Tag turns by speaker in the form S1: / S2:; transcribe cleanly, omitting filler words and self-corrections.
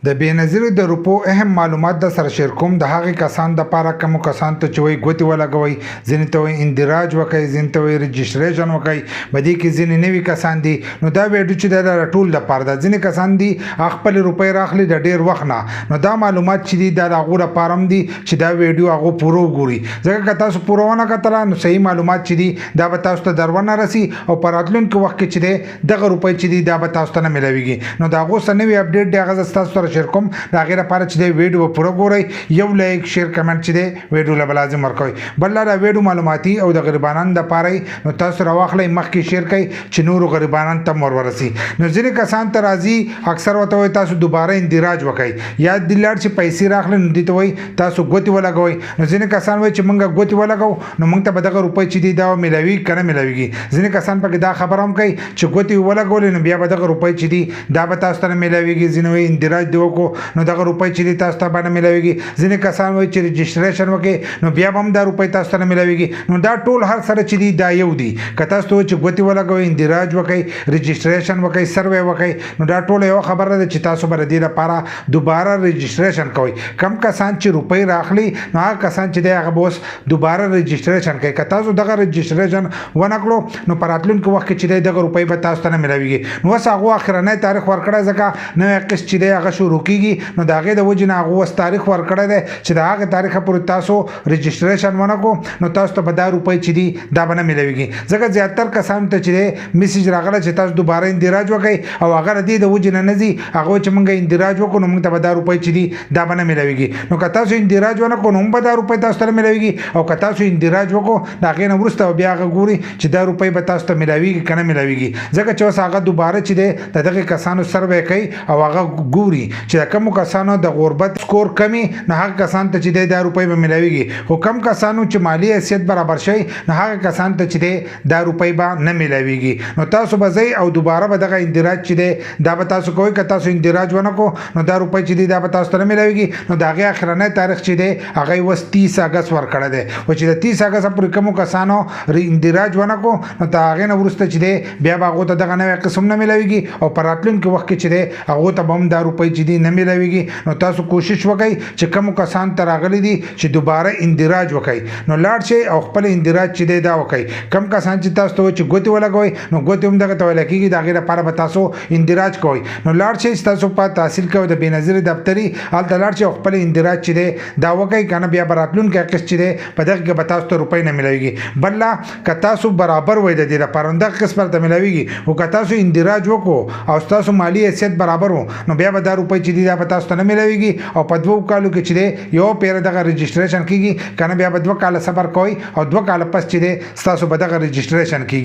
S1: د بینظیر د روپو اهم معلومات د سره شیر کوم د هغې کسان د پاره کوم کسان ته چې وایي ګوتې ولګوئ، ځینې ته وایي اندراج وکړئ، ځینې ته وایي رجسټریشن وکړئ. په دې کې ځینې نوي کسان دي نو دا ویډیو چې دی د ټول دپاره ده. ځینې کسان دي خپلې روپۍ راخلي د ډېر وخت نه، نو دا معلومات چې دي دا د هغو لپاره هم دي چې دا ویډیو هغو پوره وګوري، ځکه که تاسو پوره ونه کتله نو صحیح معلومات چې دي دا به تاسو ته در ونه رسي او په راتلونکي وخت کې چې دی دغه روپۍ چې دي دا به تاسو ته نه میلاویږي. نو د هغو څه نوي اپډیټ دی هغه زه ستاسو سره شیر کوم. د هغې لپاره چې دی ویډیو به پوره ګورئ، یو لایک شیر کمنټ چې دی ویډیو له به لازم ورکوئ. بل دا ویډیو معلوماتي او د غریبانو دپاره نو تاسو راواخلئ مخکې شیر کړئ چې نورو غریبانو ته ور ورسي. نو ځینې کسان ته راځي اکثر ورته وایي تاسو دوباره اندراج وکړئ، یا دې لاړ چې پیسې راخلئ نو دې ته وایي تاسو ګوتې ولګوئ. نو ځینې کسان وایي چې موږ ګوتې ولګوو نو موږ ته به دغه روپۍ چې دي دا میلاویږي که نه میلاویږي. ځینې کسان پکې دا خبره هم کوي چې ګوتې ولګولې نو بیا به دغه روپۍ چې دي دا به تاسو ته نه میلاویږي. ځینې وایي اندراج دې وکړو نو دغه روپۍ چې دي تاسو ته به نه میلاویږي. ځینې کسان وایي چې رجسټریشن وکړئ نو بیا به هم دا روپۍ تاسو ته نه میلاویږي. نو دا ټول هر سره چې دي دا یو دي. که تاسو ته وایي چې ګوتې ولګوئ، اندراج وکړئ، رجسټریشن وکړئ، سروې وکړئ، نو دا ټوله یوه خبره ده چې تاسو به د دې لپاره دوباره رجسټریشن کوئ. کم کسان چې روپۍ راخلي نو هغه کسان چې دی هغه به اوس دوباره رجسټریشن کوي. که تاسو دغه رجسټریشن ونه کړو نو په راتلونکي وخت کې چې دی دغه روپۍ به تاسو ته نه میلاویږي. نو اوس هغو اخرنی تاریخ ورکړی، ځکه نوی قسط چې دی هغه شروع کېږي نو د هغې د وجې نه هغو اوس تاریخ ورکړی دی چې د هغې تاریخه پورې تاسو رجسټریشن ونه کړو نو تاسو ته به دا روپۍ چې دي دا به نه میلاویږي. ځکه زیاتر کسانو ته چې دی میسیج راغلی چې تاسو دوباره اندراج وکړئ او هغه د دې د وجې نه نه ځي، هغه چې موږ اندراج وکړو نو موږ ته به دا روپۍ چې دي دا به نه میلاویږي. نو که تاسو اندراج ونه کړو نو هم به دا روپۍ تاسو ته نه میلاویږي، او که تاسو اندراج وکړو د هغې نه وروسته بیا هغه ګوري چې دا روپۍ به تاسو ته میلاویږي که نه میلاویږي. ځکه چې اوس هغه دوباره چې دی د دغې کسانو سروې کوي او هغه ګوري چې د کومو کسانو د غربت سکور کمی نو هغه کسان ته چې دی دا روپۍ به میلاویږي، خو کم کسانو چې مالي حیثیت برابر شي نو هغه کسان ته چې دی دا روپۍ به نه میلاویږي. نو تاسو به ځئ او دوباره به دغه اندراج چې دی دا به تاسو کوئ. که تاسو اندراج ونه کړو نو دا روپۍ چې دی دا به تاسو ته نه میلاویږي. نو د هغې اخرنی تاریخ چې دی هغه یې اوس 30 اګست ورکړی دی، و چې د 30 اګست پورې کومو کسانو اندراج ونه کړو نو د هغې نه وروسته چې دی بیا به هغو ته دغه نوی قسم نه میلاویږي، او په راتلونکي وخت کې چې دی هغو ته به هم دا روپۍ چې دي نه میلاویږي. نو تاسو کوشش وکړئ چې کومو کسان ته راغلي دي چې دوباره اندراج وکړئ نو لاړ شئ او خپل اندراج چې دی دا وکړئ. کم کسان چې تاسو ته وایي چې ګوتې ولګوئ نو ګوتې هم دغه ته ویلی کېږي، د هغې لپاره به تاسو اندراج کوئ. نو لاړ شئ چې تاسو په تحصیل کوئ د بینظیر دفتري، هلته لاړ شئ او خپل اندراج چې دی دا وکړئ، که نه بیا به راتلونکی قسط چې دی په دغه کې به تاسو ته روپۍ نه میلاویږي. بل لا که تاسو برابر وئ د دې لپاره نو دغه قسط درته میلاویږي، خو که تاسو اندراج وکړو او ستاسو مالي حیثیت برابر و نو بیا به دا روپۍ چې دي دا به تاسو ته نه میلاویږي، او په 2 کالو کې چې دی یو پیره دغه رجسټریشن کېږي، که نه بیا به 2 کاله صبر کوئ او 2 کاله پس چې دی ستاسو به دغه رجسټریشن کېږي.